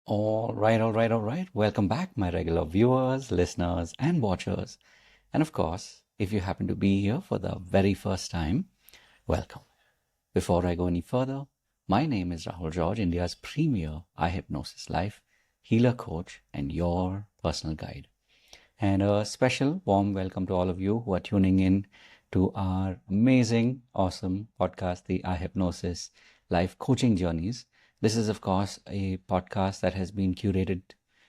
All right. Welcome back, my regular viewers, listeners, and watchers. And of course, if you happen to be here for the very first time, welcome. Before I go any further, my name is Rahul George, India's premier iHypnosis life healer coach and your personal guide. And a special warm welcome to all of you who are tuning in to our amazing, awesome podcast, the iHypnosis Life Coaching Journeys. This is, of course, a podcast that has been curated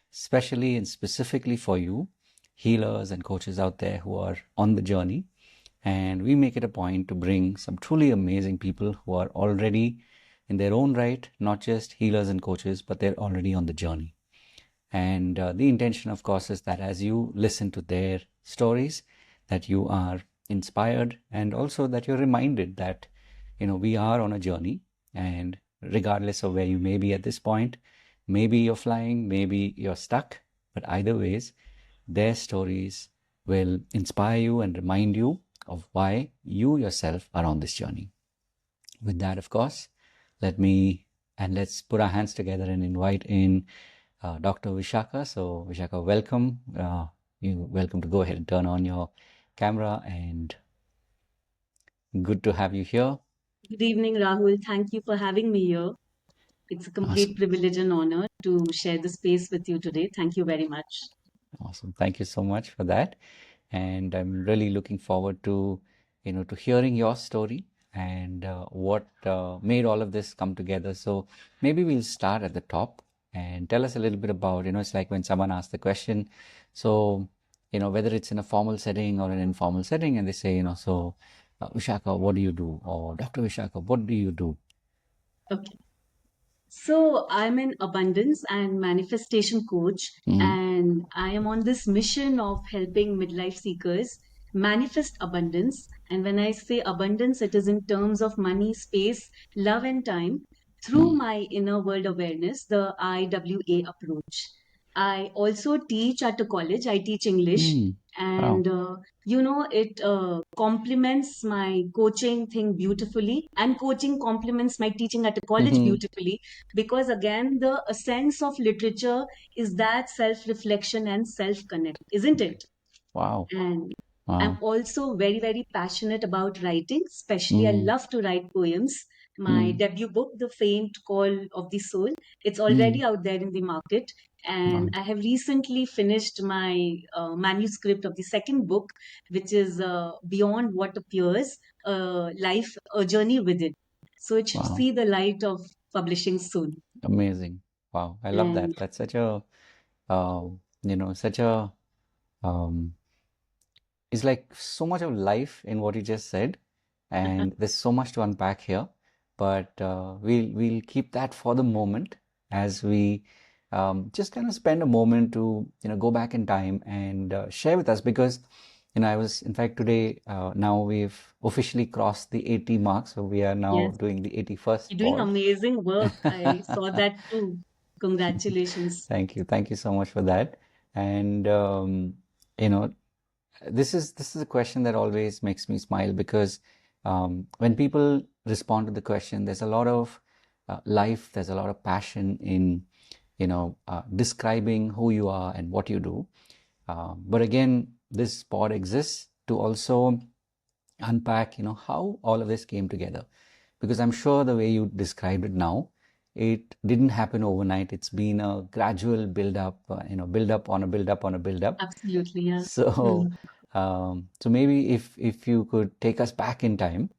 specially and specifically for you, healers and coaches out there who are on the journey. And we make it a point to bring some truly amazing people who are already in their own right, not just healers and coaches, but they're already on the journey. And the intention, of course, is that as you listen to their stories, that you are inspired and also that you're reminded that, we are on a journey. And regardless of where you may be at this point, maybe you're flying, maybe you're stuck, but either ways, their stories will inspire you and remind you of why you yourself are on this journey. With that, of course, let's put our hands together and invite in Dr. Vishakha. So, Vishakha, welcome. You're welcome to go ahead and turn on your camera, and good to have you here. Good evening, Rahul. Thank you for having me here. It's a complete Awesome. privilege and honor to share the space with you today. Thank you very much. Awesome. Thank you so much for that. And I'm really looking forward to hearing your story and what made all of this come together. So maybe we'll start at the top and tell us a little bit about, it's like when someone asks the question, so, whether it's in a formal setting or an informal setting, and they say, Vishakha, what do you do? Or Dr. Vishakha, what do you do? Okay. So, I'm an abundance and manifestation coach, Mm, and I am on this mission of helping midlife seekers manifest abundance. And when I say abundance, it is in terms of money, space, love, and time through mm, my inner world awareness, the IWA approach. I also teach at a college, I teach English, mm. Wow. and it complements my coaching thing beautifully, and coaching complements my teaching at a college beautifully, because again the essence of literature is that self reflection and self connect, isn't it? Wow. And I'm Wow. also very, very passionate about writing, especially I Mm, love to write poems. My mm, debut book, The Faint Call of the Soul, it's already mm. out there in the market. And Wow. I have recently finished my manuscript of the second book, which is Beyond What Appears, Life, a Journey Within. So it should Wow. see the light of publishing soon. Amazing. Wow. I love that. And That's such a, uh, such a, um, it's like so much of life in what you just said. And there's so much to unpack here. But we'll keep that for the moment as we just kind of spend a moment to, go back in time and share with us because, I was, in fact, today, now we've officially crossed the 80 mark. So we are now yes, doing the 81st you're doing pod. amazing work. I saw that too. Congratulations. Thank you. Thank you so much for that. And you know, this is a question that always makes me smile because when people respond to the question, there's a lot of life, there's a lot of passion in describing who you are and what you do. But again, this pod exists to also unpack, how all of this came together. Because I'm sure the way you described it now, it didn't happen overnight. It's been a gradual build up, build up on a build up on a build up. Absolutely, yeah. So, Hmm. so maybe if you could take us back in time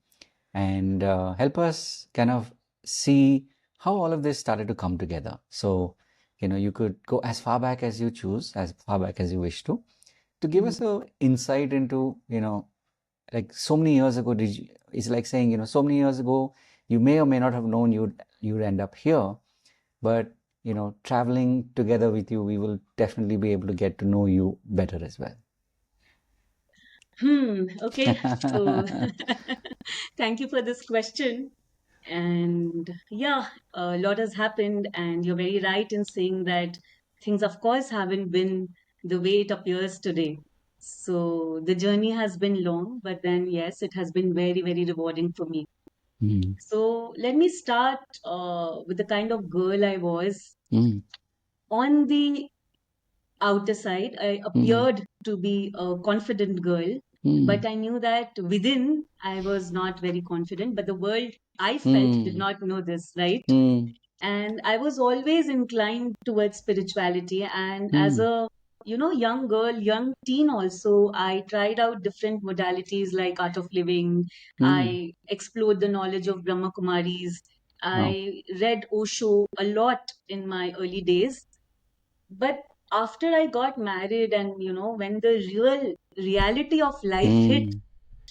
and help us kind of see how all of this started to come together. So, you could go as far back as you choose, as far back as you wish to give Mhm. us a insight into, like so many years ago, it's like saying, so many years ago, you may or may not have known you'd end up here, but traveling together with you, we will definitely be able to get to know you better as well. Okay, so thank you for this question. And yeah, a lot has happened, and you're very right in saying that things, of course, haven't been the way it appears today. So the journey has been long, but then, yes, it has been very, very rewarding for me. Mm, So let me start with the kind of girl I was. mm, on the outer side, I Mm. appeared to be a confident girl, but Mm. I knew that within I was not very confident. But the world I felt did Mm. not know this, right? Mm. And I was always inclined towards spirituality. And as Mm. a young girl, young teen also, I tried out different modalities like art of living. Mm. I explored the knowledge of Brahma Kumaris. Wow. I read Osho a lot in my early days. But after I got married and, when the reality of life hit, Mm.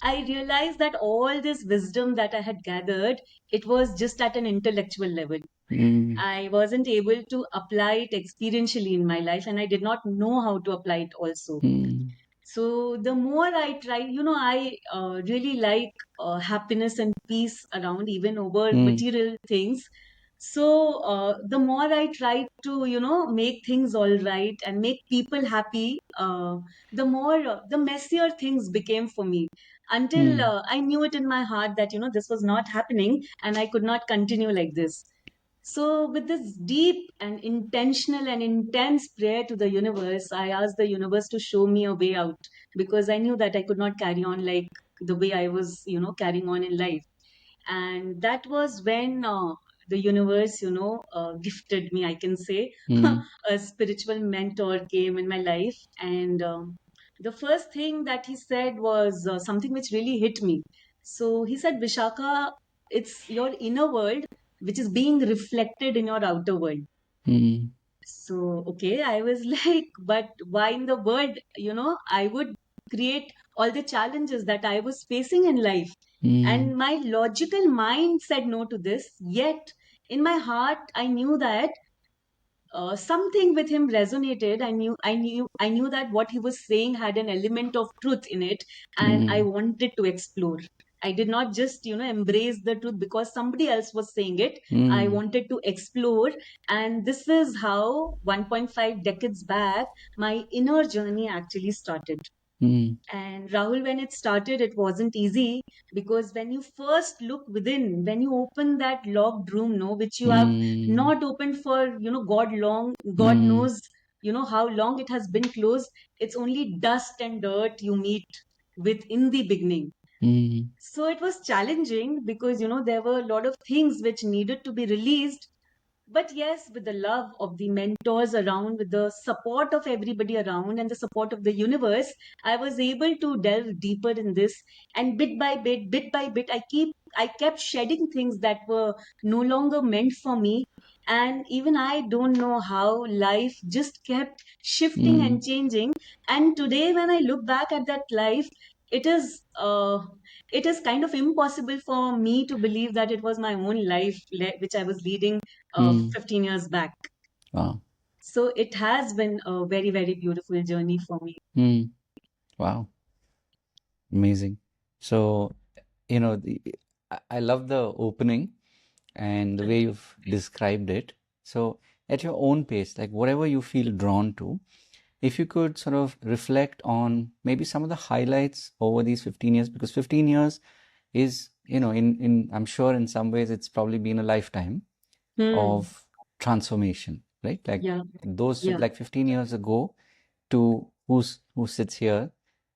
I realized that all this wisdom that I had gathered, it was just at an intellectual level. Mm. I wasn't able to apply it experientially in my life, and I did not know how to apply it also. Mm. So the more I try, I really like happiness and peace around, even over Mm. material things. So the more I try to, make things all right and make people happy, the more, the messier things became for me. Until Mm. I knew it in my heart that, this was not happening and I could not continue like this. So, with this deep and intentional and intense prayer to the universe, I asked the universe to show me a way out because I knew that I could not carry on like the way I was, carrying on in life. And that was when the universe, gifted me, I can say, Mm. a spiritual mentor came in my life. And the first thing that he said was something which really hit me. So he said, Vishakha, it's your inner world which is being reflected in your outer world. Mm. So, okay, I was like, but why in the world, I would create all the challenges that I was facing in life. Mm. And my logical mind said no to this. Yet, in my heart, I knew that something with him resonated. I knew that what he was saying had an element of truth in it, and I Mm. wanted to explore. I did not just embrace the truth because somebody else was saying it. I Mm. wanted to explore, and this is how 1.5 decades back my inner journey actually started. Mm. And Rahul, when it started, it wasn't easy because when you first look within, when you open that locked room, no, which you have Mm. not opened for, God Mm. knows, how long it has been closed. It's only dust and dirt you meet with in the beginning. Mm. So it was challenging because, there were a lot of things which needed to be released, but yes, with the love of the mentors around, with the support of everybody around, and the support of the universe, I was able to delve deeper in this. And bit by bit, I kept shedding things that were no longer meant for me. And even I don't know how life just kept shifting Mm. and changing. And today, when I look back at that life, it is it is kind of impossible for me to believe that it was my own life which I was leading Mm. 15 years back. Wow. So it has been a very, very beautiful journey for me. Mm. Wow. Amazing. So, I love the opening and the way you've described it. So, at your own pace, like whatever you feel drawn to, if you could sort of reflect on maybe some of the highlights over these 15 years, because 15 years is, I'm sure in some ways it's probably been a lifetime Hmm. of transformation, right? Like Yeah. those, Yeah. like 15 years ago to who sits here,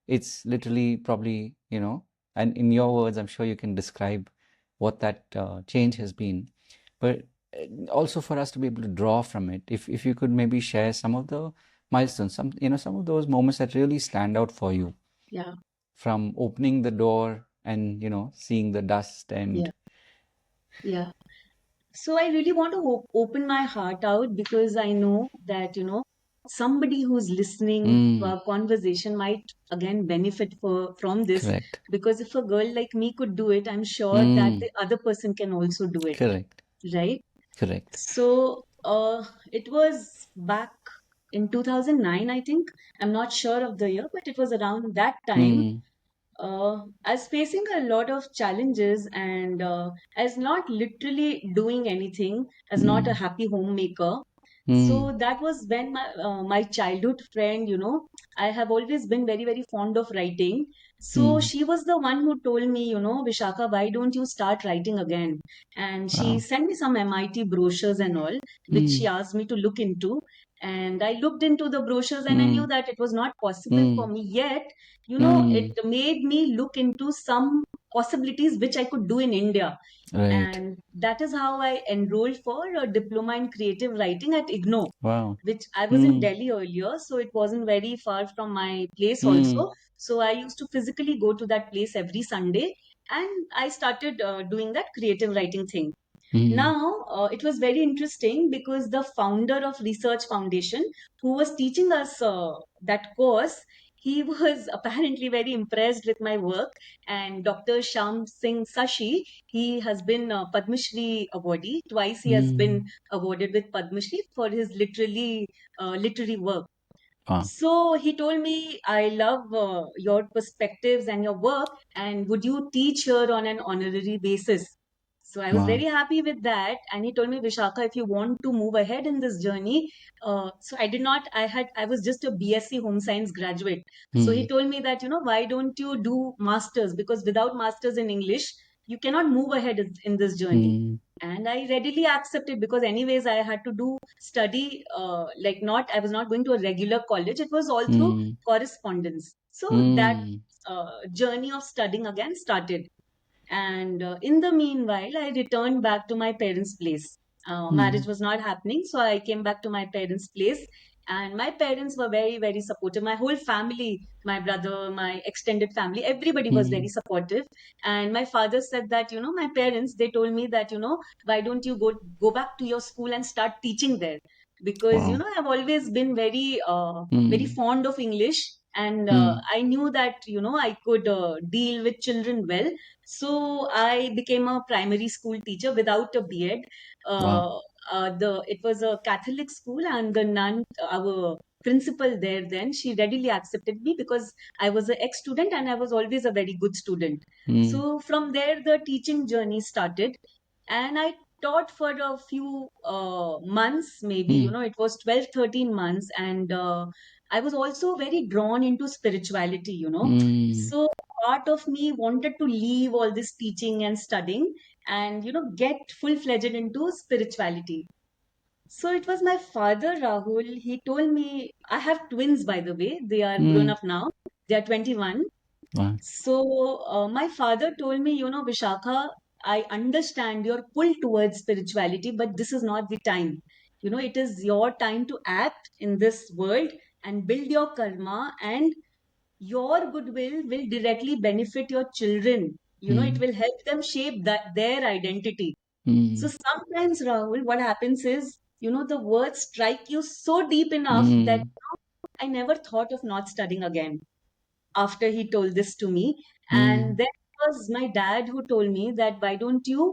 it's literally probably, and in your words, I'm sure you can describe what that change has been. But also for us to be able to draw from it, if you could maybe share some of the milestones, some of those moments that really stand out for you Yeah. from opening the door and, seeing the dust and Yeah. Yeah. So I really want to open my heart out because I know that, somebody who's listening to mm, our conversation might again benefit from this. correct. Because if a girl like me could do it, I'm sure that Mm, the other person can also do it, correct. right? Correct. So it was back in 2009, I think. I'm not sure of the year, but it was around that time. Mm, I was facing a lot of challenges and as not literally doing anything, as not a mm, happy homemaker. mm, So that was when my childhood friend, I have always been very, very fond of writing. So mm. she was the one who told me, Vishakha, why don't you start writing again? And she Wow. sent me some MIT brochures and all, which she Mm, asked me to look into. And I looked into the brochures and I knew Mm. that it was not possible for Mm. me yet. It Mm. made me look into some possibilities which I could do in India. Right. And that is how I enrolled for a diploma in creative writing at IGNO, Wow. which I was in Mm. Delhi earlier, so it wasn't very far from my place Mm. also. So I used to physically go to that place every Sunday, and I started doing that creative writing thing. Mm. Now, it was very interesting because the founder of Research Foundation, who was teaching us that course, he was apparently very impressed with my work. And Dr. Sham Singh Sashi, he has been Padma Shri awardee. Twice he has been Mm. awarded with Padma Shri for his literary work. Wow. So he told me, I love your perspectives and your work, and would you teach here on an honorary basis? So I was Wow. very happy with that. And he told me, Vishakha, if you want to move ahead in this journey, so I did not, I was just a BSc Home Science graduate. So he Mm. told me that, why don't you do masters? Because without masters in English, you cannot move ahead in this journey. Mm. And I readily accepted because anyways I had to do study, like not I was not going to a regular college, it was all through Mm. correspondence. So that Mm. journey of studying again started. And in the meanwhile, I returned back to my parents' place. Marriage Mm. was not happening, so I came back to my parents' place. And my parents were very, very supportive. My whole family, my brother, my extended family, everybody was very Mm. supportive. And my father said that, my parents, they told me that, why don't you go back to your school and start teaching there? Because, Wow. I've always been very, very Mm. fond of English. And Mm. I knew that, I could deal with children well, so I became a primary school teacher without a B.Ed. Wow. It was a Catholic school, and the nun, our principal there, then she readily accepted me because I was an ex-student and I was always a very good student. Mm. So from there, the teaching journey started, and I taught for a few months, maybe, Mm. it was 12, 13 months, and I was also very drawn into spirituality. Mm. So part of me wanted to leave all this teaching and studying and get full-fledged into spirituality. So it was my father, Rahul. He told me, I have twins, by the way. They are grown Mm. up now. They are 21. Wow. So my father told me, Vishakha, I understand your pull towards spirituality, but this is not the time. It is your time to act in this world and build your karma, and your goodwill will directly benefit your children. It Mm. will help them shape their identity. So Mm. sometimes, Rahul, what happens is, the words strike you so deep enough that Mm. I never thought of not studying again after he told this to me. And Mm. then it was my dad who told me that, why don't you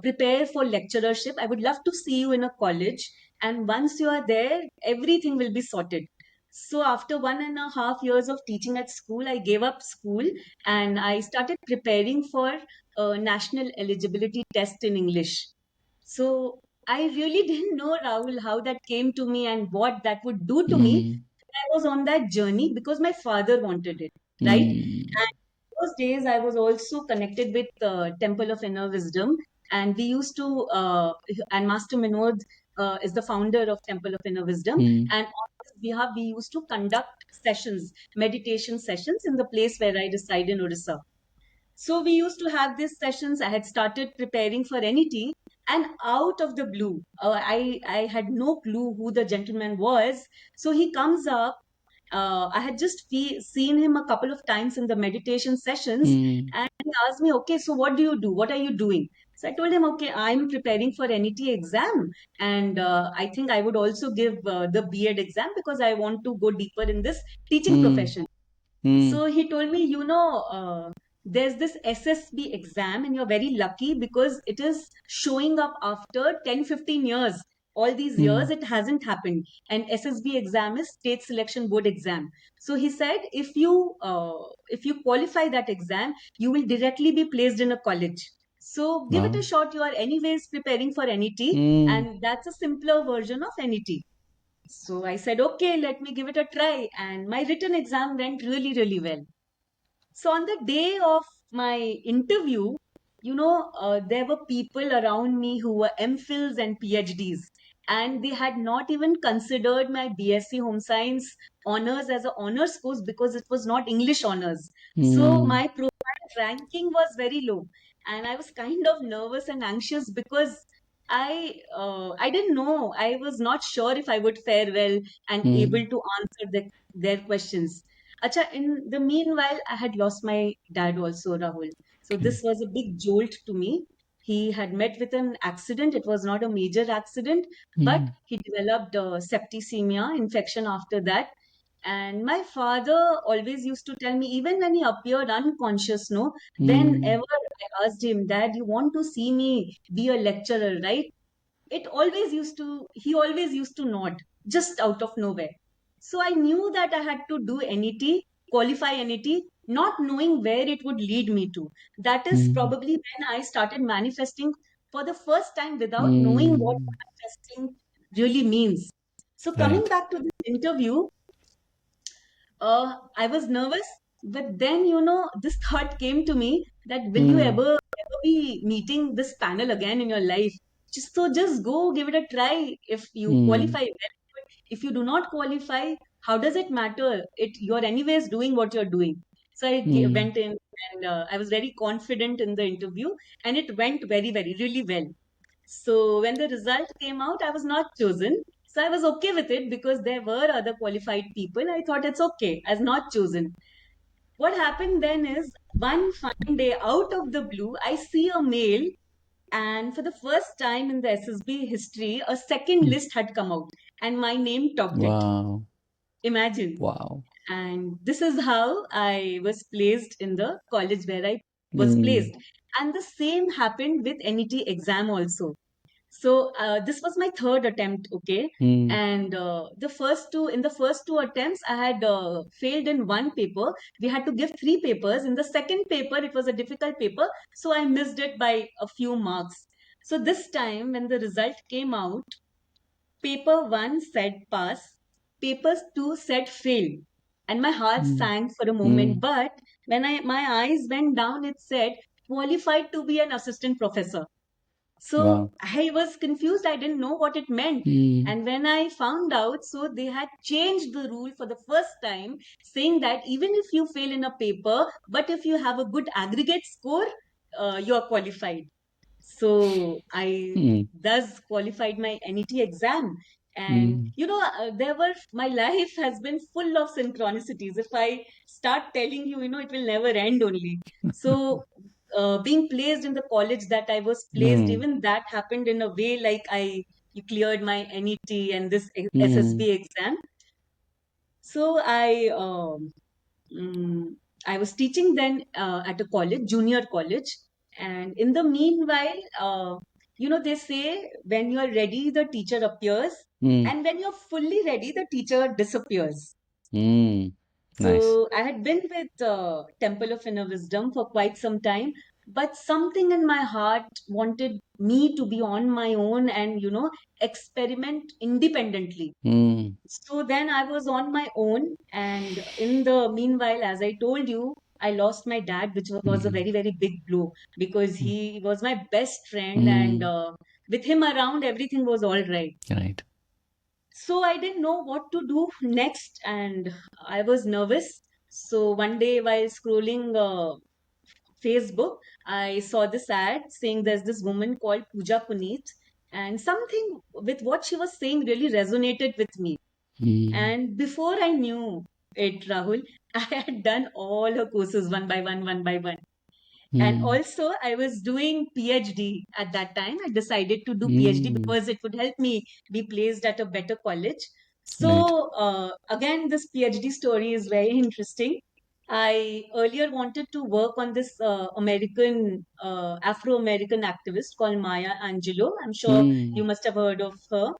prepare for lecturership? I would love to see you in a college. And once you are there, everything will be sorted. So after 1.5 years of teaching at school, I gave up school and I started preparing for a national eligibility test in English. So I really didn't know, Rahul, how that came to me and what that would do to me. Mm. I was on that journey because my father wanted it, right? Mm. And those days I was also connected with Temple of Inner Wisdom, and we used to, and Master Minod is the founder of Temple of Inner Wisdom, Mm. and on his behalf we used to conduct sessions, meditation sessions in the place where I reside in Orissa. So we used to have these sessions. I had started preparing for NET, and out of the blue, I had no clue who the gentleman was. So he comes up. I had just seen him a couple of times in the meditation sessions, Mm. and he asked me, "Okay, so what do you do? What are you doing?" So I told him, "Okay, I'm preparing for NET exam, and I think I would also give the B.Ed exam because I want to go deeper in this teaching Mm. profession." Mm. So he told me, there's this SSB exam, and you're very lucky because it is showing up after 10, 15 years. All these years, Mm. it hasn't happened. And SSB exam is State Selection Board exam. So he said, if you qualify that exam, you will directly be placed in a college. So give it a Wow. shot. You are anyways preparing for NET, Mm. and that's a simpler version of NET. So I said, okay, let me give it a try. And my written exam went really, really well. So on the day of my interview, there were people around me who were MPhils and PhDs. and they had not even considered my BSc Home Science honors as a honors course because it was not English honors. So Mm, my profile ranking was very low, and I was kind of nervous and anxious because I didn't know. I was not sure if I would fare well and mm, able to answer their questions. Acha, in the meanwhile, I had lost my dad also, Rahul. So okay. this was a big jolt to me. He had met with an accident. It was not a major accident, but Mm, he developed septicemia infection after that. And my father always used to tell me, even when he appeared unconscious, no, mm, whenever I asked him, Dad, you want to see me be a lecturer, right? He always used to nod just out of nowhere. So I knew that I had to do NET, qualify NET, not knowing where it would lead me to. That is mm, probably when I started manifesting for the first time without knowing what mm. manifesting really means. So coming Right. back to this interview, I was nervous, but then, this thought came to me that will you Mm, ever be meeting this panel again in your life? Just go give it a try. If you mm, qualify, well, good. If you do not qualify, how does it matter? You're anyways doing what you're doing. So mm, went in, and I was very confident in the interview, and it went very, very, really well. So when the result came out, I was not chosen. So I was okay with it because there were other qualified people. I thought it's okay as not chosen. What happened then is one fine day out of the blue, I see a mail, and for the first time in the SSB history, a second mm. list had come out and my name topped it. Wow. Imagine. Wow. And this is how I was placed in the college where I was Mm, placed. And the same happened with NET exam also. So this was my third attempt, okay. mm, And in the first two attempts, I had failed in one paper. We had to give three papers. In the second paper, it was a difficult paper, so I missed it by a few marks. So this time, when the result came out, paper one said pass, paper two said fail, and my heart mm, sank for a moment. mm. But when my eyes went down, it said qualified to be an assistant professor. So Wow. I was confused. I didn't know what it meant. Mm, And when I found out, so they had changed the rule for the first time, saying that even if you fail in a paper, but if you have a good aggregate score, you are qualified. So I mm, thus qualified my NET exam. And mm, my life has been full of synchronicities. If I start telling you, it will never end only. So being placed in the college that I was placed, mm, even that happened in a way like you cleared my NET and this mm, SSB exam. So mm, I was teaching then at a college, junior college. And in the meanwhile, they say when you are ready, the teacher appears. mm, And when you're fully ready, the teacher disappears. mm. Nice. So I had been with Temple of Inner Wisdom for quite some time, but something in my heart wanted me to be on my own and, experiment independently. Mm, So then I was on my own, and in the meanwhile, as I told you, I lost my dad, which was a mm, very, very big blow because mm, he was my best friend, and mm. with him around, everything was all right. Right. So I didn't know what to do next, and I was nervous. So one day, while scrolling Facebook, I saw this ad saying there's this woman called Pooja Puneet, and something with what she was saying really resonated with me. Mm, And before I knew it, Rahul, I had done all her courses one by one, one by one. And mm, also, I was doing PhD at that time. I decided to do PhD mm. because it would help me be placed at a better college. Right. So, again, this PhD story is very interesting. I earlier wanted to work on this Afro American activist called Maya Angelou. I'm sure you Mm, must have heard of her.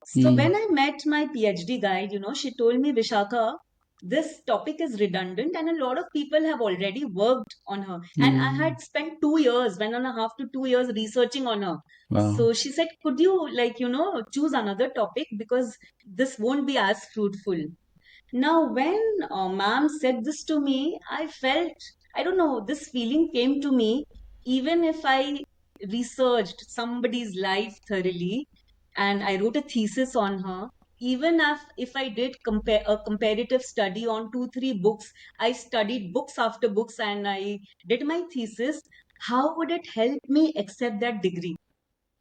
So mm, when I met my PhD guide, she told me, Vishakha, this topic is redundant and a lot of people have already worked on her. And I mm. had spent 2 years, 1.5 to 2 years researching on her. Wow. So she said, could you choose another topic because this won't be as fruitful. Now, when ma'am said this to me, I felt, I don't know, this feeling came to me, even if I researched somebody's life thoroughly, and I wrote a thesis on her. Even if I did compare a comparative study on 2 3 books, I studied books after books and I did my thesis. How would it help me accept that degree?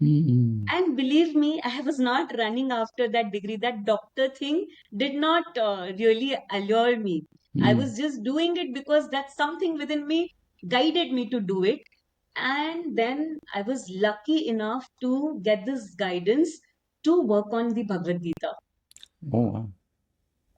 Mm. And believe me, I was not running after that degree. That doctor thing did not really allure me. I Mm. was just doing it because that's something within me guided me to do it. And then I was lucky enough to get this guidance to work on the Bhagavad Gita. Oh, wow.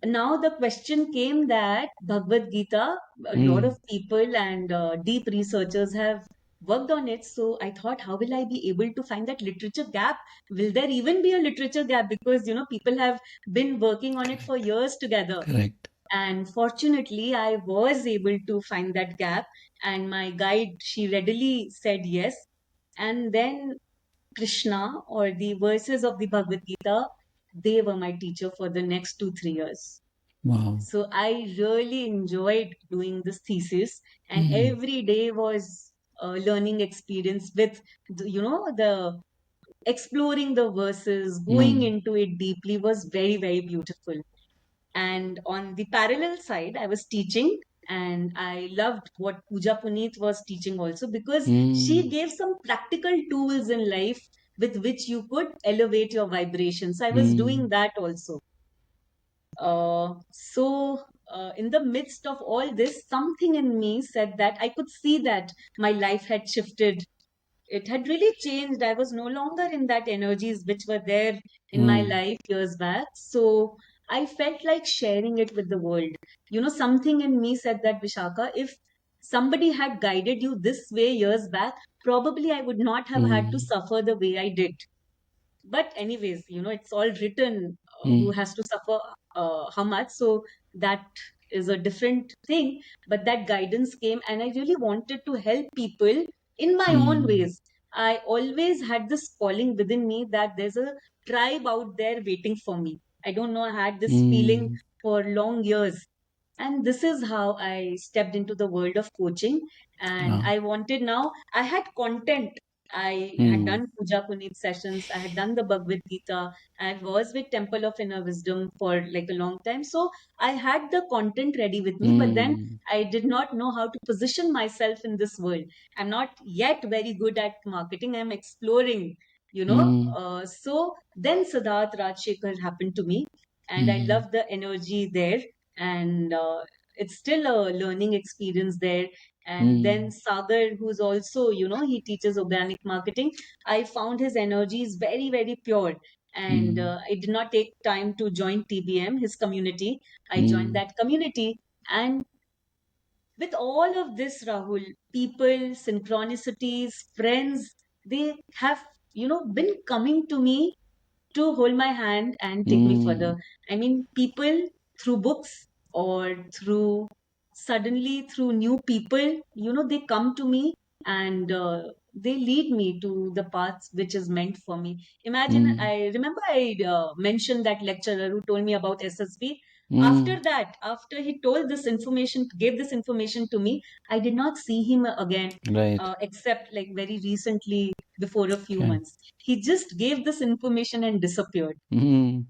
Now the question came that Bhagavad Gita, a lot Mm. of people and deep researchers have worked on it. So I thought, how will I be able to find that literature gap? Will there even be a literature gap? Because people have been working on it for Correct. years together. Correct. And fortunately, I was able to find that gap. And my guide, she readily said yes. And then Krishna, or the verses of the Bhagavad Gita, they were my teacher for the next 2 3 years. Wow. So I really enjoyed doing this thesis, and Mm. every day was a learning experience with the exploring the verses, going Mm. into it deeply was very, very beautiful. And on the parallel side, I was teaching, and I loved what Pooja Puneet was teaching also, because she Mm. gave some practical tools in life with which you could elevate your vibrations. I was Mm. doing that also. In the midst of all this, something in me said that I could see that my life had shifted. It had really changed. I was no longer in that energies which were there in my Mm. life years back. So I felt like sharing it with the world. Something in me said that, Vishaka, if somebody had guided you this way years back, probably I would not have had to Mm. suffer the way I did. But anyways, it's all written, who Mm. has to suffer how much. So that is a different thing. But that guidance came, and I really wanted to help people in my own Mm. ways. I always had this calling within me that there's a tribe out there waiting for me. I don't know, I had this feeling Mm. for long years. And this is how I stepped into the world of coaching. And Ah. I wanted, now I had content. I had Mm. done Puja Puneet sessions. I had done the Bhagavad Gita. I was with Temple of Inner Wisdom for like a long time. So I had the content ready with me, but then Mm. I did not know how to position myself in this world. I'm not yet very good at marketing. I'm exploring. Mm. So then Siddharth Rajshekhar happened to me, and I Mm. love the energy there. And it's still a learning experience there. And then Mm. Sagar, who's also, he teaches organic marketing. I found his energy is very, very pure. And Mm. I did not take time to join TBM, his community. I joined Mm. that community. And with all of this, Rahul, people, synchronicities, friends, they have, been coming to me to hold my hand and take me Mm. further. I mean, people through books, or through new people, they come to me, and they lead me to the path which is meant for me. Imagine, Mm. I remember I mentioned that lecturer who told me about SSB. Mm. After that, after he told this information, gave this information to me, I did not see him again, Right. except like very recently, before a few Okay. months. He just gave this information and disappeared. Mm.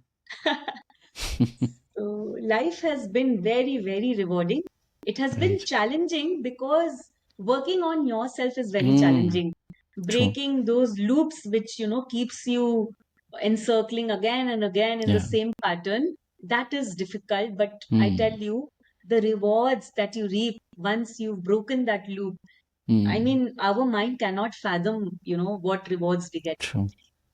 So life has been very, very rewarding. It has been Right. challenging because working on yourself is very Mm. challenging. True. Breaking those loops which keeps you encircling again and again in the Yeah. same pattern, that is difficult. But I tell Mm. you, the rewards that you reap once you've broken that loop, I Mm. mean, our mind cannot fathom, what rewards we get. True.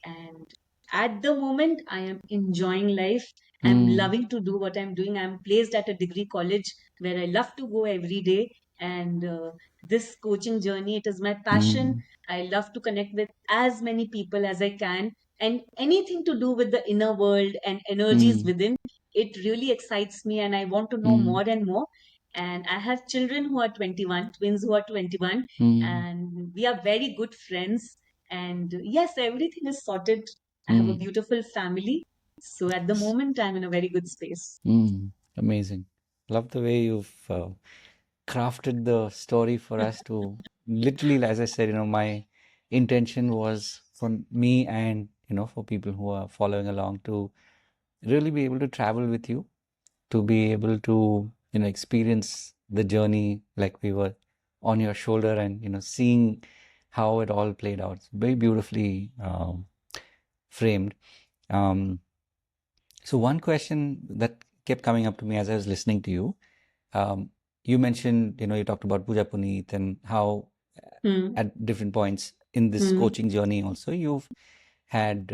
And at the moment, I am enjoying life. I'm Mm. loving to do what I'm doing. I'm placed at a degree college where I love to go every day. And this coaching journey, it is my passion. Mm. I love to connect with as many people as I can. And anything to do with the inner world and energies Mm. within, it really excites me. And I want to know Mm. more and more. And I have children who are 21, twins who are 21, Mm. and we are very good friends. And yes, everything is sorted. I have a Mm. beautiful family. So at the moment, I'm in a very good space. Mm. Amazing. Love the way you've crafted the story for us to literally, as I said, my intention was for me and for people who are following along to really be able to travel with you, to be able to, experience the journey like we were on your shoulder and, seeing how it all played out. It's very beautifully framed. Um, so one question that kept coming up to me as I was listening to you, um, you mentioned, you talked about Puja Puneet and how Hmm. at different points in this Hmm. coaching journey also you've had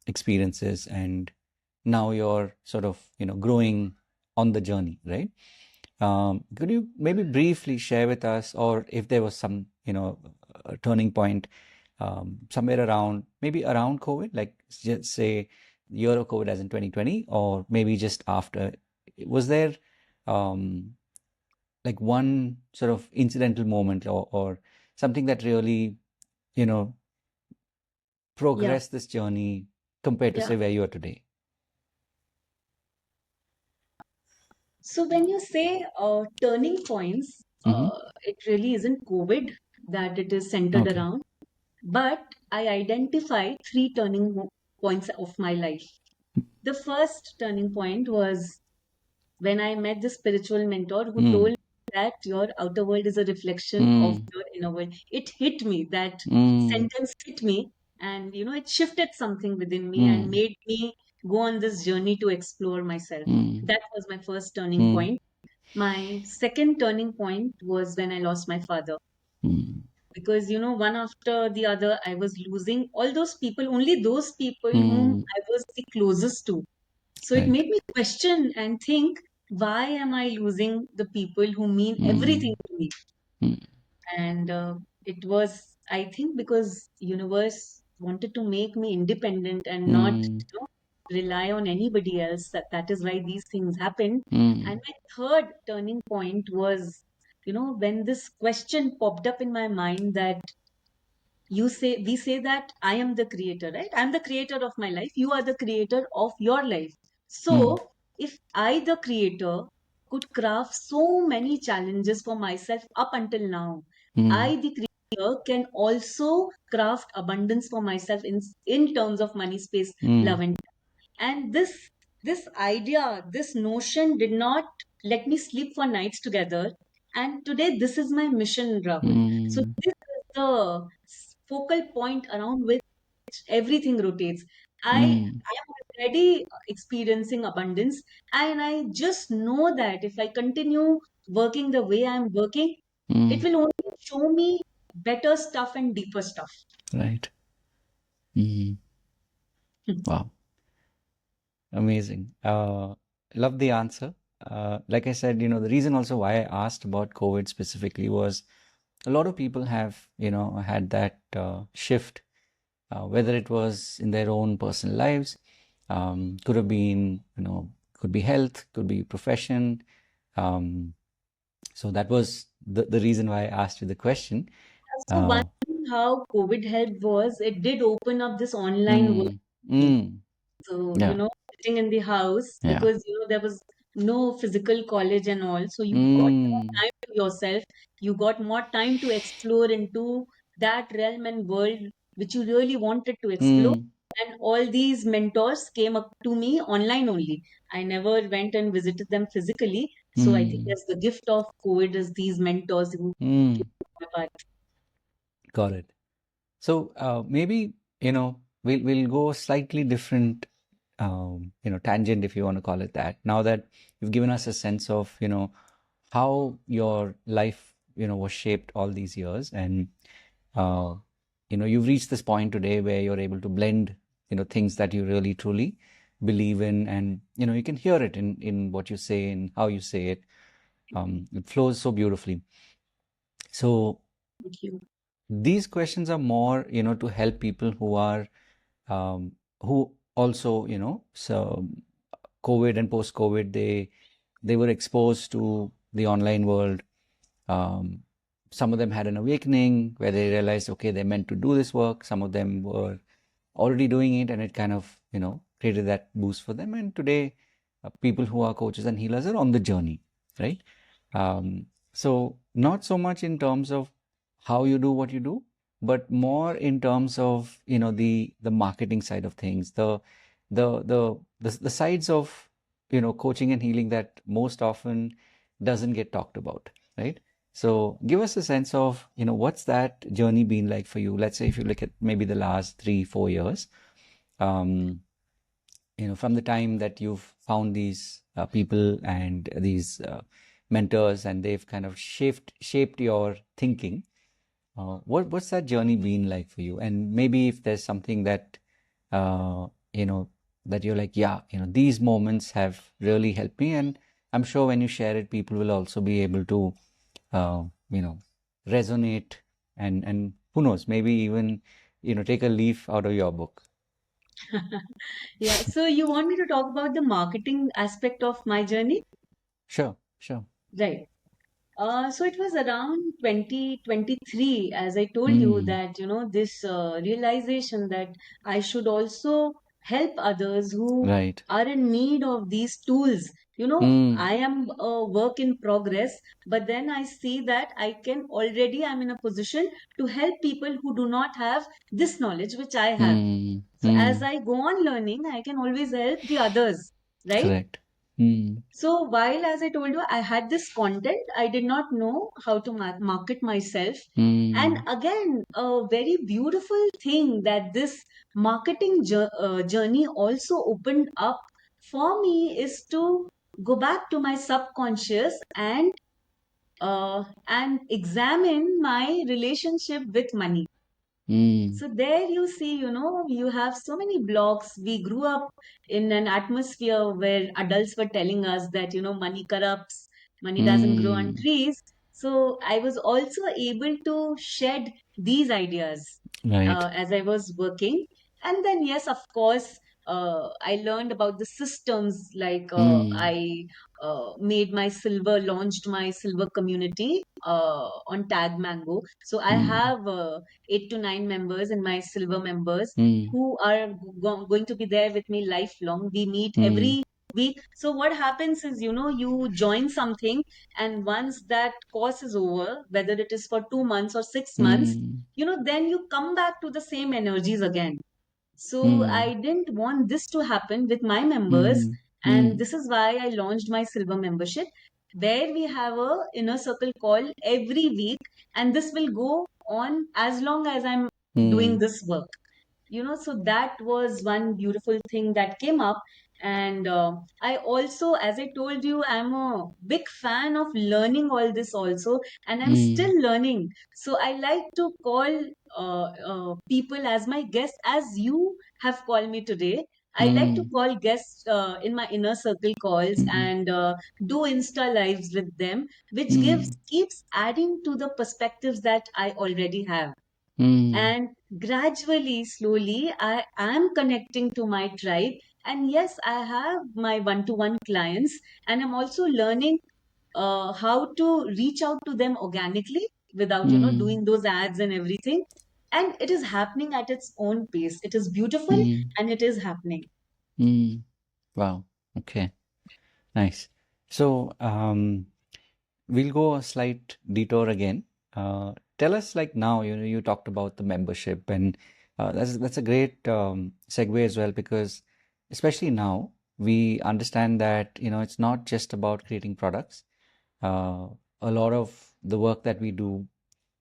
experiences, and now you're sort of, growing on the journey, right? Could you maybe briefly share with us, or if there was some, a turning point somewhere around, maybe around COVID, like just say year of COVID as in 2020, or maybe just after, was there um, like one sort of incidental moment, or something that really, you know, Yeah. progressed this journey compared to Yeah. say where you are today? So when you say turning points, Mm-hmm. it really isn't COVID that it is centered Okay. around, but I identify three points of my life. The first turning point was when I met the spiritual mentor who told Mm. me that your outer world is a reflection of Mm. your inner world. It hit me, that Mm. sentence hit me, and it shifted something within me and Mm. made me go on this journey to explore myself. Mm. That was my first turning Mm. point. My second turning point was when I lost my father. Mm. Because, one after the other, I was losing all those people, only those people whom Mm. I was the closest to. So it Right. made me question and think, why am I losing the people who mean everything Mm. to me? Mm. And it was, I think, because universe wanted to make me independent and not, Mm. rely on anybody else. That is why these things happened. And Mm. my third turning point was, when this question popped up in my mind that we say that I am the creator, right? I'm the creator of my life, you are the creator of your life. So Mm. if I, the creator, could craft so many challenges for myself up until now, Mm. I, the creator, can also craft abundance for myself in terms of money, space, Mm. love, and this idea, this notion did not let me sleep for nights together. And today, this is my mission, Rahul. So Mm. this is the focal point around which everything rotates. Mm. I am already experiencing abundance, and I just know that if I continue working the way I'm working, it Mm. will only show me better stuff and deeper stuff. Right. Mm. Wow. Amazing. Love the answer. Like I said, the reason also why I asked about COVID specifically was a lot of people have, had that shift, whether it was in their own personal lives, could have been, could be health, could be profession. Um, so that was the reason why I asked you the question. So one Uh, thing how COVID helped was it did open up this online world. mm, mm, So, yeah, sitting in the house yeah. because, there was no physical college and all. So you got more Mm, time to yourself. You got more time to explore into that realm and world which you really wanted to explore. mm, And all these mentors came up to me online only. I never went and visited them physically. So I think mm, that's the gift of COVID is these mentors who mm. came to my path. Got it. So maybe we'll go slightly different tangent, if you want to call it that. Now that you've given us a sense of how your life was shaped all these years, and uh, you've reached this point today where you're able to blend things that you really truly believe in, and you can hear it in what you say and how you say it. It flows so beautifully. So Thank you. these questions are more, to help people um, who also, so COVID and post-COVID, they were exposed to the online world. Um, some of them had an awakening where they realized, okay, they're meant to do this work. Some of them were already doing it, and it kind of, created that boost for them. And today, people who are coaches and healers are on the journey, right? So not so much in terms of how you do what you do, but more in terms of, the marketing side of things, the sides of, coaching and healing that most often doesn't get talked about, right? So give us a sense of, what's that journey been like for you? Let's say if you look at maybe the last 3, 4 years, um, from the time that you've found these people and these mentors, and they've kind of shaped your thinking. What's that journey been like for you? And maybe if there's something that uh, you know that you're like, yeah, these moments have really helped me, and I'm sure when you share it, people will also be able to uh, you know resonate, and who knows, maybe even take a leaf out of your book. Yeah, so you want me to talk about the marketing aspect of my journey? Sure, sure. Right. So it was around 2023, as I told you, Mm, that, this realization that I should also help others who right. are in need of these tools. Mm, I am a work in progress, but then I see that I'm in a position to help people who do not have this knowledge which I have. mm, So as mm, I go on learning, I can always help the others, right? correct. Mm, So while, as I told you, I had this content, I did not know how to market myself. And mm, again, a very beautiful thing that this marketing journey also opened up for me is to go back to my subconscious and examine my relationship with money. mm, So there you see, you have so many blocks. We grew up in an atmosphere where adults were telling us that, money corrupts, money doesn't grow on mm, trees. So I was also able to shed these ideas right. as I was working. And then, yes, of course, I learned about the systems like Mm, launched my silver community on Tag Mango. So I mm, have 8 to 9 members and my silver members mm, who are going to be there with me lifelong. We meet mm, every week. So what happens is, you join something, and once that course is over, whether it is for 2 months or 6 months, mm, then you come back to the same energies again. So mm, I didn't want this to happen with my members, mm, and mm, this is why I launched my silver membership, where we have a inner circle call every week, and this will go on as long as I'm doing mm, this work. So that was one beautiful thing that came up. And I also, as I told you, I'm a big fan of learning all this also, and I'm mm, still learning. So I like to call people as my guests, as you have called me today. I like to mm, call guests in my inner circle calls mm, and do Insta lives with them, which gives mm, keeps adding to the perspectives that I already have. mm, And gradually, slowly, I am connecting to my tribe. And yes, I have my one-to-one clients, and I'm also learning how to reach out to them organically without mm, doing those ads and everything. And it is happening at its own pace. It is beautiful, mm, and it is happening. mm. Wow. Okay. Nice. So, we'll go a slight detour again. Tell us, like, now, you talked about the membership, and that's a great segue as well, because especially now we understand that it's not just about creating products. Uh, a lot of the work that we do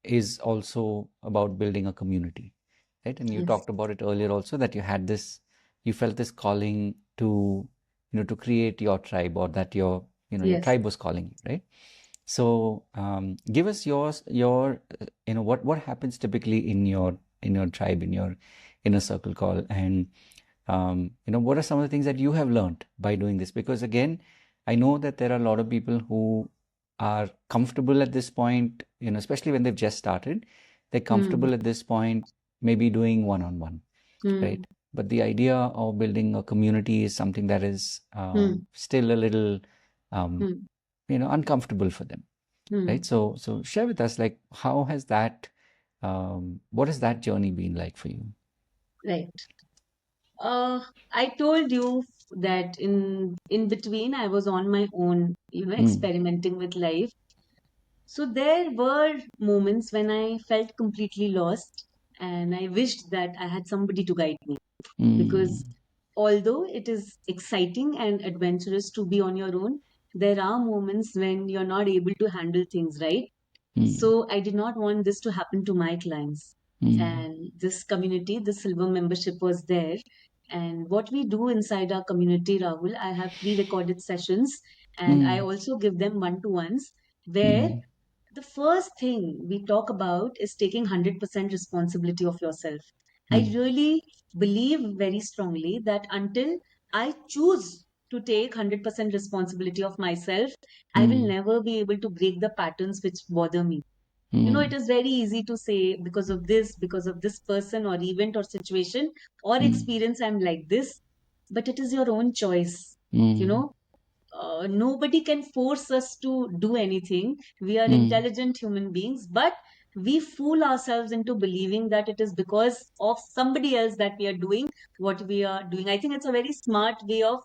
is also about building a community, right? And you Yes. talked about it earlier also, that you felt this calling to, to create your tribe, or that your Yes. tribe was calling you, right? So give us your what happens typically in your tribe, in your inner circle call, and what are some of the things that you have learned by doing this? Because again, I know that there are a lot of people who are comfortable at this point, especially when they've just started. They're Hmm. comfortable at this point, maybe doing one-on-one, Hmm. right? But the idea of building a community is something that is Hmm. still a little, um, Hmm. uncomfortable for them, Hmm. right? So share with us, like, what has that journey been like for you? Right. I told you that in between I was on my own, Mm, experimenting with life. So there were moments when I felt completely lost, and I wished that I had somebody to guide me, because Mm. although it is exciting and adventurous to be on your own, there are moments when you're not able to handle things right. Mm. So I did not want this to happen to my clients. Mm. And this community, the silver membership was there. And what we do inside our community, Rahul, I have pre-recorded sessions, and I Mm. also give them one-to-ones, where Mm. the first thing we talk about is taking 100% responsibility of yourself. I Mm. really believe very strongly that until I choose to take 100% responsibility of myself, I will Mm. never be able to break the patterns which bother me. It Mm. is very easy to say, because of this person or event or situation or Mm. experience, I'm like this, but it is your own choice. You Mm. know, nobody can force us to do anything. We are Mm. intelligent human beings, but we fool ourselves into believing that it is because of somebody else that we are doing what we are doing. I think it's a very smart way of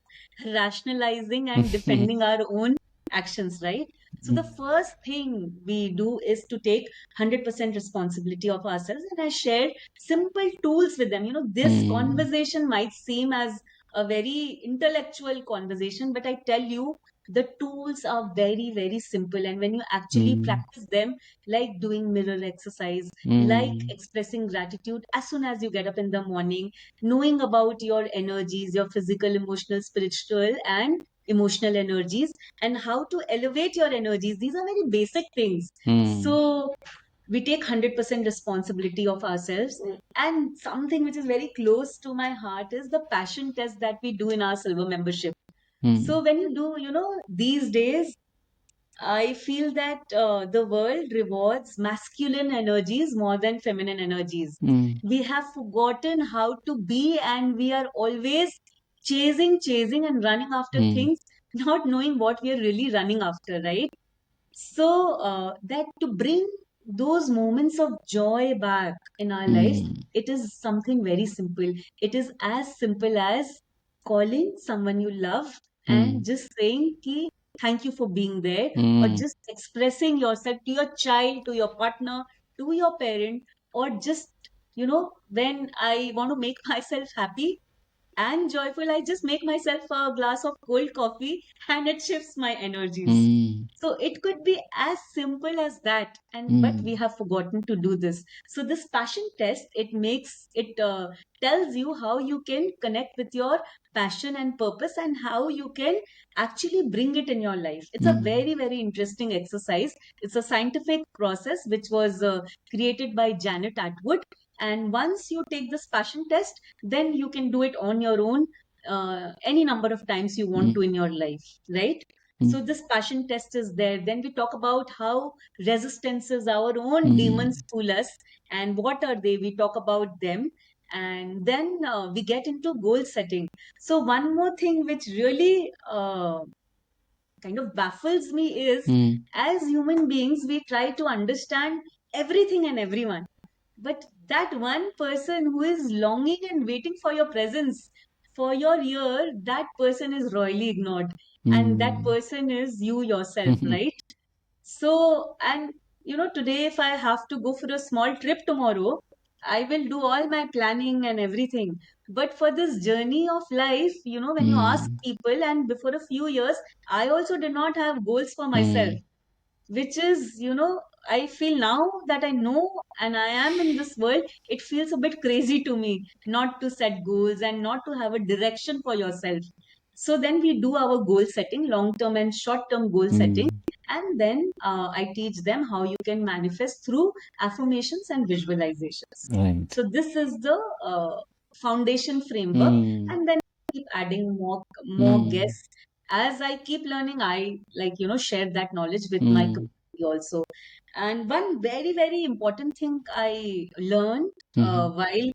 rationalizing and defending our own actions, right? So the first thing we do is to take 100% responsibility of ourselves. And I share simple tools with them. This Mm. conversation might seem as a very intellectual conversation, but I tell you, the tools are very, very simple. And when you actually Mm. practice them, like doing mirror exercise, like Mm. expressing gratitude as soon as you get up in the morning, knowing about your energies, your physical, emotional, spiritual, and emotional energies, and how to elevate your energies, these are very basic things. Mm. So we take 100% responsibility of ourselves. And something which is very close to my heart is the passion test that we do in our silver membership. Mm. So when you do, these days, I feel that the world rewards masculine energies more than feminine energies. Mm. We have forgotten how to be, and we are always chasing and running after Mm. things, not knowing what we are really running after, right? So that to bring those moments of joy back in our lives, Mm. it is something very simple. It is as simple as calling someone you love and Mm. just saying ki, thank you for being there, or Mm. just expressing yourself to your child, to your partner, to your parent, or just, when I want to make myself happy and joyful, I just make myself a glass of cold coffee and it shifts my energies. Mm. So it could be as simple as that, and but we Mm. have forgotten to do this. So this passion test, it tells you how you can connect with your passion and purpose, and how you can actually bring it in your life. It's a Mm. very, very interesting exercise. It's a scientific process which was created by Janet Atwood. And once you take this passion test, then you can do it on your own, any number of times you want to Mm. in your life, right? So this passion test is there. Then we talk about how resistances, our own Mm. demons, fool us, and what are they? We talk about them, and then we get into goal setting. So one more thing which really kind of baffles me is, Mm. as human beings, we try to understand everything and everyone, but that one person who is longing and waiting for your presence, for your ear, that person is royally ignored. And that Mm. person is you yourself, right? So, and today, if I have to go for a small trip tomorrow, I will do all my planning and everything. But for this journey of life, when you ask Mm. people, and before a few years, I also did not have goals for myself, Mm. which is, I feel now that I know and I am in this world, it feels a bit crazy to me not to set goals and not to have a direction for yourself. So then we do our goal setting, long term and short term goal setting. Mm. And then I teach them how you can manifest through affirmations and visualizations. Right. So this is the foundation framework. Mm. And then keep adding more Mm. guests. As I keep learning, I like, share that knowledge with my Mm. community also. And one very, very important thing I learned Mhm. while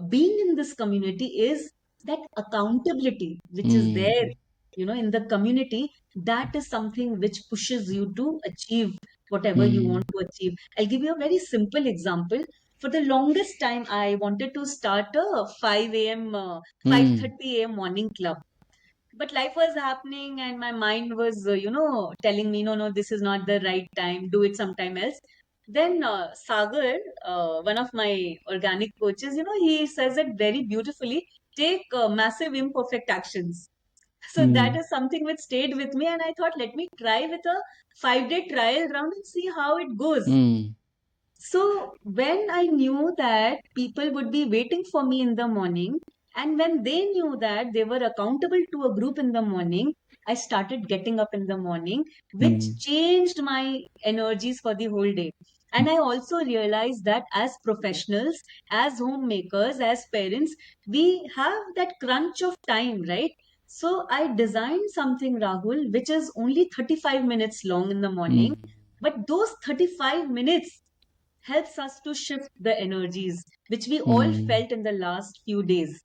being in this community is that accountability which is there, Mm. in the community, that is something which pushes you to achieve whatever you Mm. want to achieve. I'll give you a very simple example. For the longest time, I wanted to start a 5 a.m., Mm. 5:30 a.m. morning club. But life was happening, and my mind was, telling me, no, no, this is not the right time. Do it sometime else. Then Sagar, one of my organic coaches, he says it very beautifully. Take massive imperfect actions. So that Mm, is something which stayed with me, and I thought, let me try with a 5-day trial round and see how it goes. mm, So when I knew that people would be waiting for me in the morning, and when they knew that they were accountable to a group in the morning, I started getting up in the morning, which mm, changed my energies for the whole day. And I also realized that as professionals, as homemakers, as parents, we have that crunch of time, right? So I designed something, Rahul, which is only 35 minutes long in the morning. mm, But those 35 minutes helps us to shift the energies which we all mm, felt in the last few days.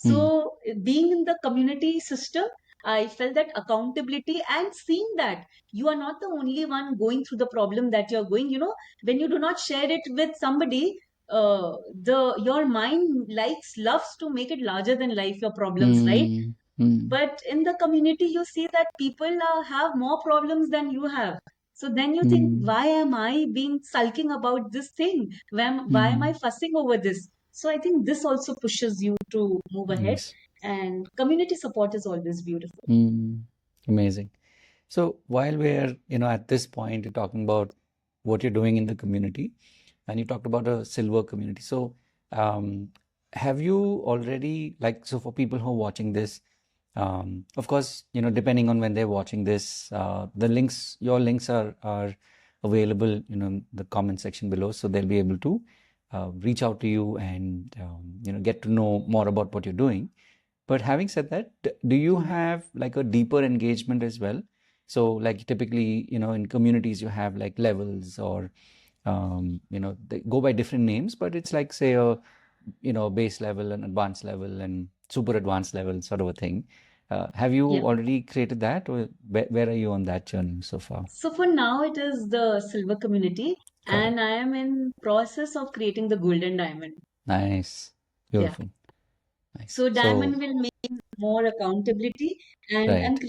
mm, So, being in the community system, I felt that accountability and seeing that you are not the only one going through the problem that you're going. When you do not share it with somebody, the your mind loves to make it larger than life, your problems, right? mm, mm, But in the community, you see that people have more problems than you have. So then you think, mm, why am I being sulking about this thing? Why am I mm. fussing over this? So I think this also pushes you to move ahead. Yes. And community support is always beautiful. Mm. Amazing. So while we're, at this point, you're talking about what you're doing in the community, and you talked about a silver community. So, um, have you already, like, so for people who are watching this, of course, depending on when they're watching this, your links are available, in the comment section below, so they'll be able to reach out to you and get to know more about what you're doing. But having said that, do you have like a deeper engagement as well? So like typically, in communities you have like levels or they go by different names, but it's like say a base level and advanced level and super advanced level sort of a thing. Have you Yeah. already created that, or where are you on that journey so far? So for now, it is the silver community, Got it. and I am in process of creating the golden diamond. Nice. Yeah. Beautiful. Nice. So So, diamond will mean more accountability, and right.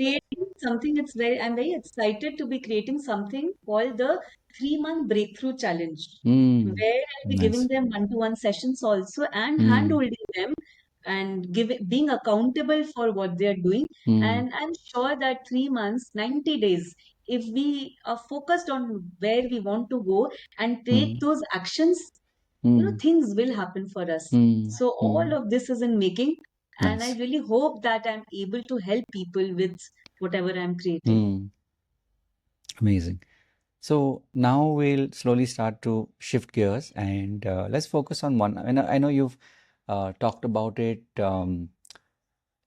I'm very excited to be creating something called the 3-month breakthrough challenge, Mm, where I'll be giving nice. them one-to-one sessions also and Mm, hand-holding them and being accountable for what they are doing. mm, And I'm sure that 3 months, 90 days, if we are focused on where we want to go and take mm, those actions, mm, things will happen for us. mm, So all mm. of this is in making, and I Nice. really hope that I'm able to help people with whatever I'm creating. Mm, amazing. So now we'll slowly start to shift gears and let's focus on one. I know you've talked about it,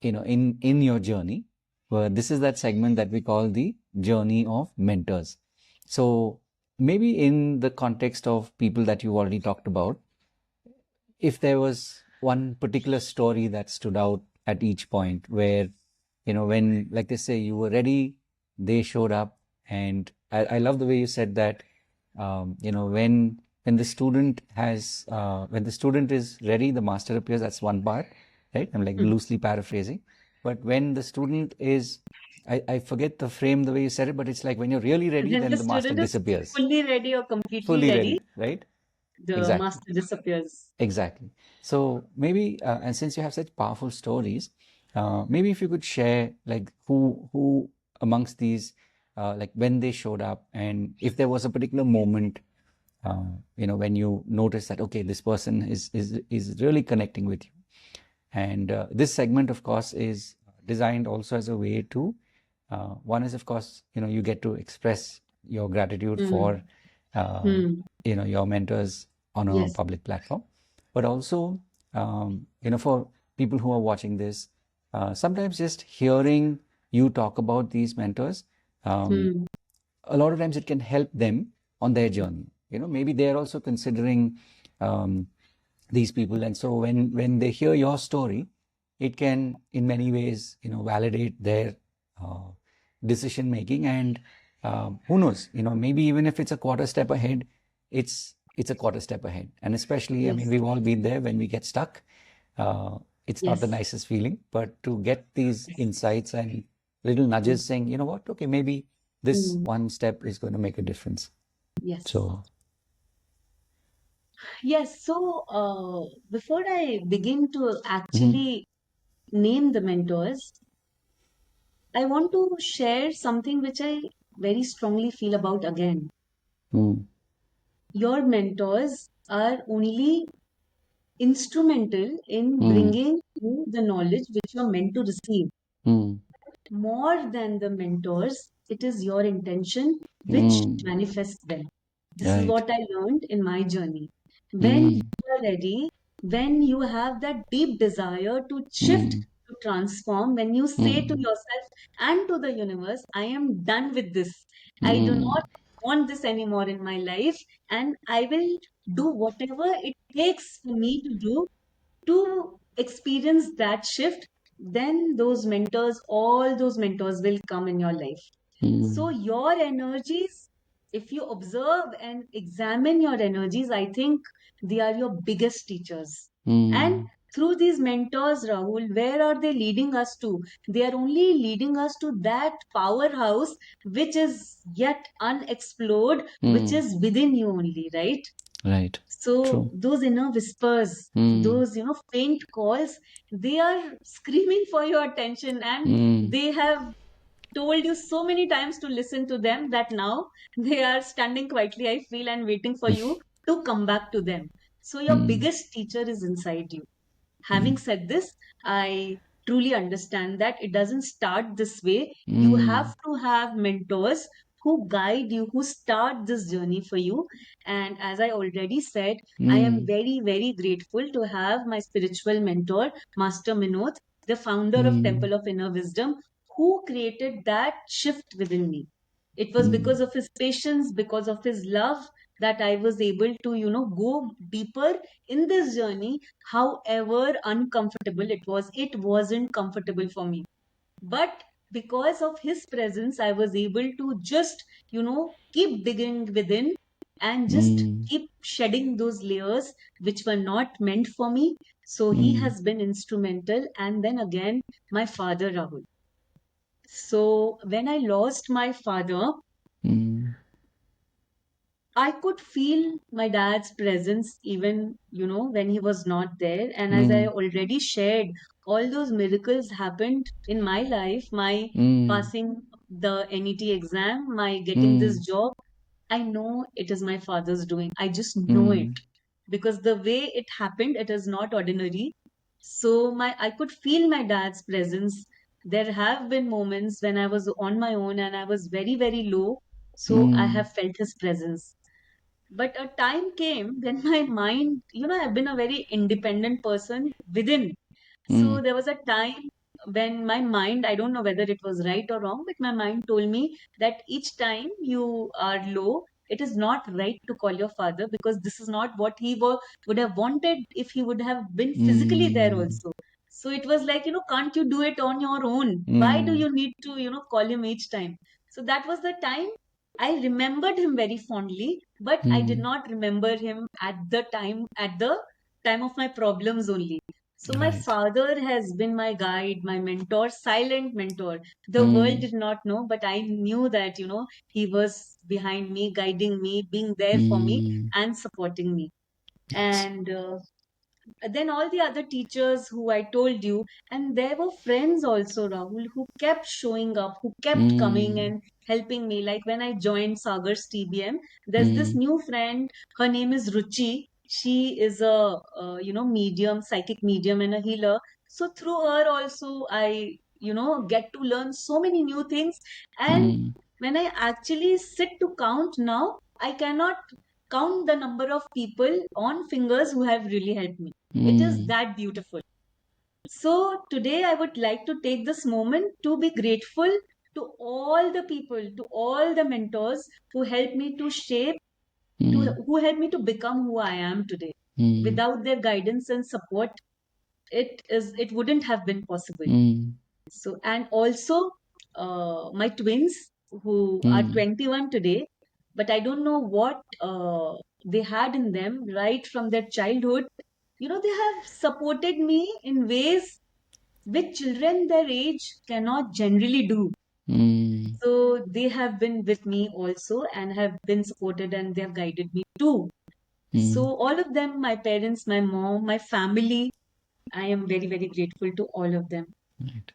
in your journey. This is that segment that we call the journey of mentors. So maybe in the context of people that you already talked about, if there was one particular story that stood out at each point where, when, like they say, you were ready, they showed up. And I love the way you said that, when the student when the student is ready, the master appears. That's one part, right? I'm like Hmm. loosely paraphrasing. But when the student is, I forget the frame, the way you said it, but it's like when you're really ready, When then the the master student is disappears. fully ready or completely Fully ready, ready, right? the Exactly. master disappears. Exactly. So maybe, and since you have such powerful stories, maybe if you could share like who amongst these, like when they showed up, and if there was a particular moment, when you notice that okay, this person is really connecting with you. And this segment, of course, is designed also as a way to, one is, of course, you get to express your gratitude Hmm. for, Hmm. your mentors on a Yes. public platform, but also, for people who are watching this, sometimes just hearing you talk about these mentors, um, Hmm. a lot of times it can help them on their journey. Maybe they're also considering um, these people, and so when they hear your story, it can in many ways validate their uh, decision making. And who knows, maybe even if it's a quarter step ahead, it's a quarter step ahead. And especially, I mean, Yes. we've all been there when we get stuck. uh, it's not the Yes. nicest feeling, but to get these insights and little Mm. nudges saying, you know what, okay, maybe this Mm. one step is going to make a difference. Yes. So, Yes. So, before I begin to mhm, actually name the mentors, I want to share something which I very strongly feel about again. mm, Your mentors are only instrumental in mm, bringing you the knowledge which you are meant to receive. mm, More than the mentors, it is your intention which mm, manifests them. This is right. what I learned in my journey. When you Mm, are ready, when you have that deep desire to shift, mm, to transform, when you say to mm, yourself and to the universe, I am done with this. I do mm, not want this anymore in my life, and I will do whatever it takes for me to do to experience that shift, then those mentors, all those mentors will come in your life. So, mm, your energies, if you observe and examine your energies, I think they are your biggest teachers. And mm, through these mentors, Rahul, where are they leading us to? They are only leading us to that powerhouse which is yet unexplored, which mm, is within you only, right? right. So True. those inner whispers, Mm, those faint calls, they are screaming for your attention, and mm, they have told you so many times to listen to them that now they are standing quietly, I feel, and waiting for you to come back to them. So your mm, biggest teacher is inside you. mm, Having said this, I truly understand that it doesn't start this way. You mm, have to have mentors who guide you, who start this journey for you. And as I already said, I am mm, very, very grateful to have my spiritual mentor, Master Minod, the founder of mm, Temple of Inner Wisdom, who created that shift within me. It was mm, because of his patience, because of his love, that I was able to, go deeper in this journey. However uncomfortable it was, it wasn't comfortable for me. But because of his presence, I was able to just, keep digging within and just mm, keep shedding those layers which were not meant for me. So he mm, has been instrumental. And then again, my father, Rahul. So when I lost my father, mm, I could feel my dad's presence even, when he was not there. And as I mm, already shared, all those miracles happened in my life, my mm, passing the NET exam, my getting this mm, job. I know it is my father's doing. I just know it mm, because the way it happened, it is not ordinary. So I could feel my dad's presence. There have been moments when I was on my own and I was very, very low. So I mm, have felt his presence. But a time came when my mind, I've been a very independent person within. mm, So there was a time when my mind, I don't know whether it was right or wrong, but my mind told me that each time you are low, it is not right to call your father because this is not what would have wanted if he would have been physically there mm, also. So it was like, can't you do it on your own? Why do mm, you need to, call him each time? So that was the time I remembered him very fondly, but I did mm, not remember him at the time of my problems only. So my right. father has been my guide, my mentor, silent mentor. The world Mm, did not know, but I knew that, he was behind me, guiding me, being there for me mm, and supporting me. yes. And then all the other teachers who I told you, and there were friends also, Rahul, who kept showing up, who kept coming Mm, and helping me. Like when I joined Sagar's TBM, there's this mm, new friend. Her name is Ruchi. She is a medium, psychic medium, and a healer. So through her also, I get to learn so many new things. And mm, when I actually sit to count now, I cannot count the number of people on fingers who have really helped me. It is mm, that beautiful. So today I would like to take this moment to be grateful to all the people, to all the mentors who helped me to shape, mm, who helped me to become who I am today. mm, Without their guidance and support, it wouldn't have been possible. mm, So and also my twins who are mm, 21 today, but I don't know what they had in them right from their childhood. they have supported me in ways which children their age cannot generally do. Mm, So they have been with me also and have been supported and they have guided me too. mm, So all of them, my parents, my mom, my family, I am very, very grateful to all of them. right.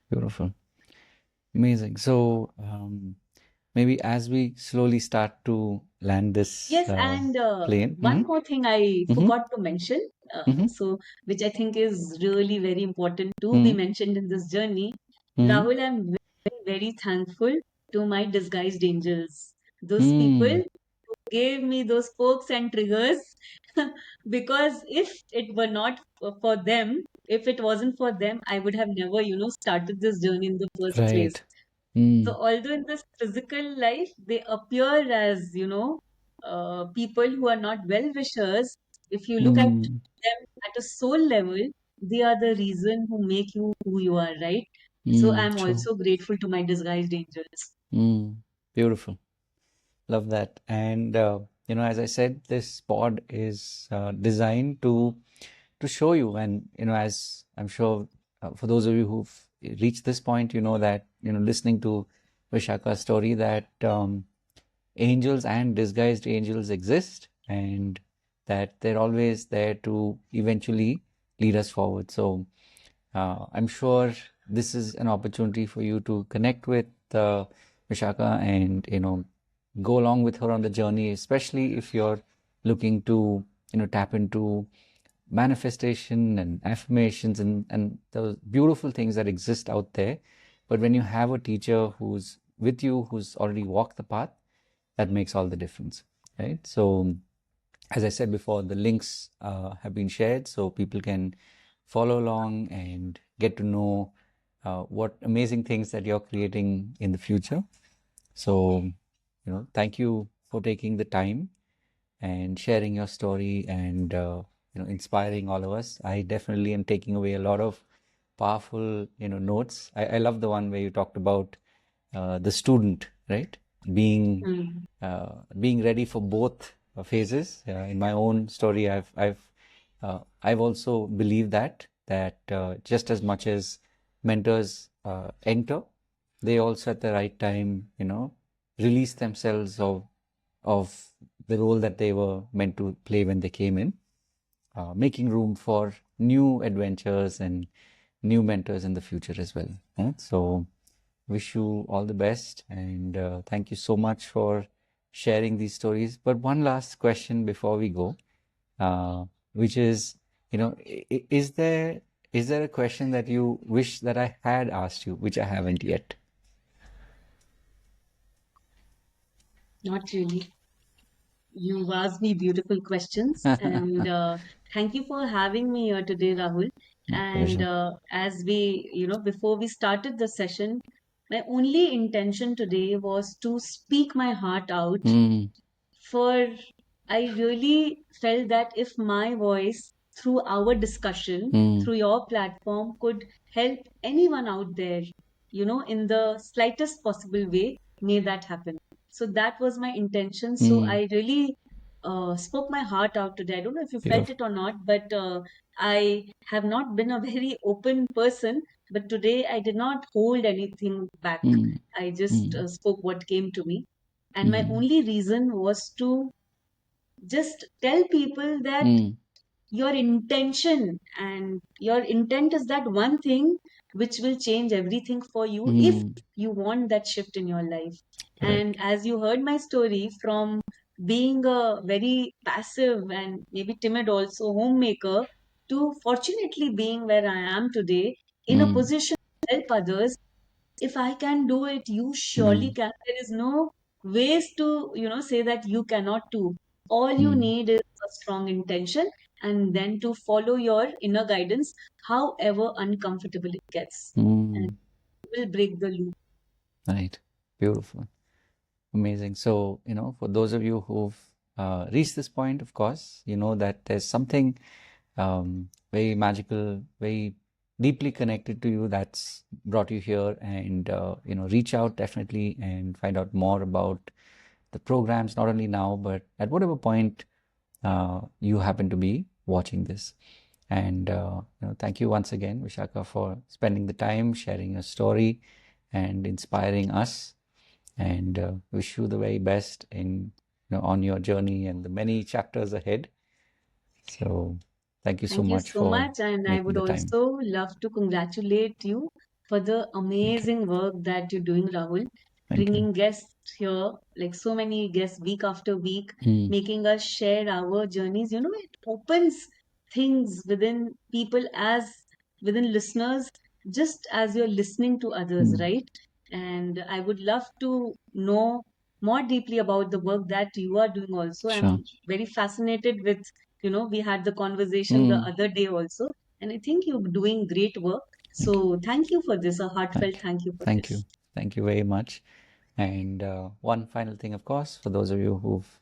Beautiful. Amazing. So, maybe as we slowly start to land this Yes, and plane. one more thing I Mm-hmm, forgot to mention, mm-hmm, so which I think is really very important to be mm-hmm, mentioned in this journey. mm-hmm, Rahul, I'm very, very thankful to my disguised angels. Those mm, people gave me those pokes and triggers because if it were not for them, if it wasn't for them, I would have never, started this journey in the first place. right. So Mm, although in this physical life they appear as, people who are not well wishers, if you look at mm, them at a soul level, they are the reason who make you who you are, right? So mm, I'm true. also grateful to my disguised angels. Mm, beautiful. Love that. And as I said, this pod is designed to show you, and as I'm sure for those of you who've reached this point, you know that listening to Vishakha's story that angels and disguised angels exist, and that they're always there to eventually lead us forward. So I'm sure this is an opportunity for you to connect with Vishakha and go along with her on the journey, especially if you're looking to tap into manifestation and affirmations and those beautiful things that exist out there. But when you have a teacher who's with you, who's already walked the path, that makes all the difference, right? So as I said before, the links have been shared so people can follow along and get to know what amazing things that you're creating in the future. So, thank you for taking the time and sharing your story and inspiring all of us. I definitely am taking away a lot of powerful notes. I love the one where you talked about the student, right? Being Mm. being ready for both phases. In my own story, I've also believed that just as much as mentors enter, they also at the right time, release themselves of the role that they were meant to play when they came in, making room for new adventures and new mentors in the future as well. So, wish you all the best and thank you so much for sharing these stories. But one last question before we go, which is, is there a question that you wish that I had asked you, which I haven't yet? Not really. You asked me beautiful questions, and thank you for having me here today, Rahul. My And pleasure. as we, before we started the session, my only intention today was to speak my heart out. Mm, For I really felt that if my voice, through our discussion, mm, through your platform, could help anyone out there, in the slightest possible way, may that happen. So that was my intention. So mm, I really spoke my heart out today. I don't know if you felt beautiful. it or not, but I have not been a very open person. But today I did not hold anything back. Mm, I just mm, spoke what came to me. And my mm, only reason was to just tell people that mm, your intention and your intent is that one thing which will change everything for you if mm, you want that shift in your life. And correct. as you heard my story, from being a very passive and maybe timid also homemaker to fortunately being where I am today in a Mm, position to help others, if I can do it, you surely mm, can. There is no ways to, say that you cannot do. All you mm, need is a strong intention and then to follow your inner guidance, however uncomfortable it gets. And mm. it will break the loop. Right. Beautiful. Amazing. So, for those of you who've reached this point, of course, you know that there's something very magical, very deeply connected to you that's brought you here. And, reach out definitely and find out more about the programs, not only now, but at whatever point you happen to be. watching this. And thank you once again, Vishakha, for spending the time, sharing your story, and inspiring us. And wish you the very best on your journey and the many chapters ahead. So thank you so Thank you much so for much. And I making would the time. also love to congratulate you for the Thank you. amazing work that you're doing, Rahul. Thank you. Bringing guests here, like so many guests week after week, Mm, making us share our journeys. It opens things within people as within listeners, just as you're listening to others, mm, right? And I would love to know more deeply about the work that you are doing also. sure. I'm very fascinated with we had the conversation the Mm, other day also, and I think you're doing great work. thank you. So thank you for this, a heartfelt Thank you. thank you for Thank this. you. Thank you very much. And one final thing, of course, for those of you who've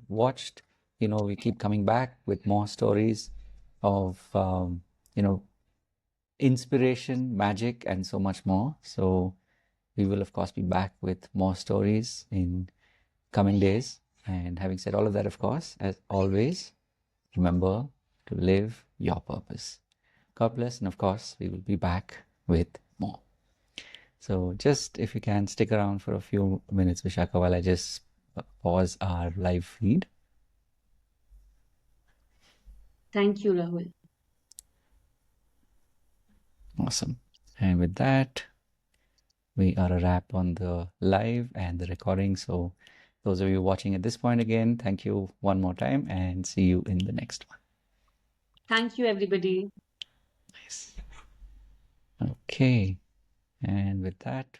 watched, we keep coming back with more stories of, you know, inspiration, magic, and so much more. So we will, of course, be back with more stories in coming days. And having said all of that, of course, as always, remember to live your purpose. God bless, and of course, we will be back with more. So just if you can stick around for a few minutes, Vishakha, while I just pause our live feed. Thank you, Rahul. Awesome. And with that, we are a wrap on the live and the recording. So those of you watching at this point again, thank you one more time and see you in the next one. Thank you, everybody. Nice. Okay. And with that,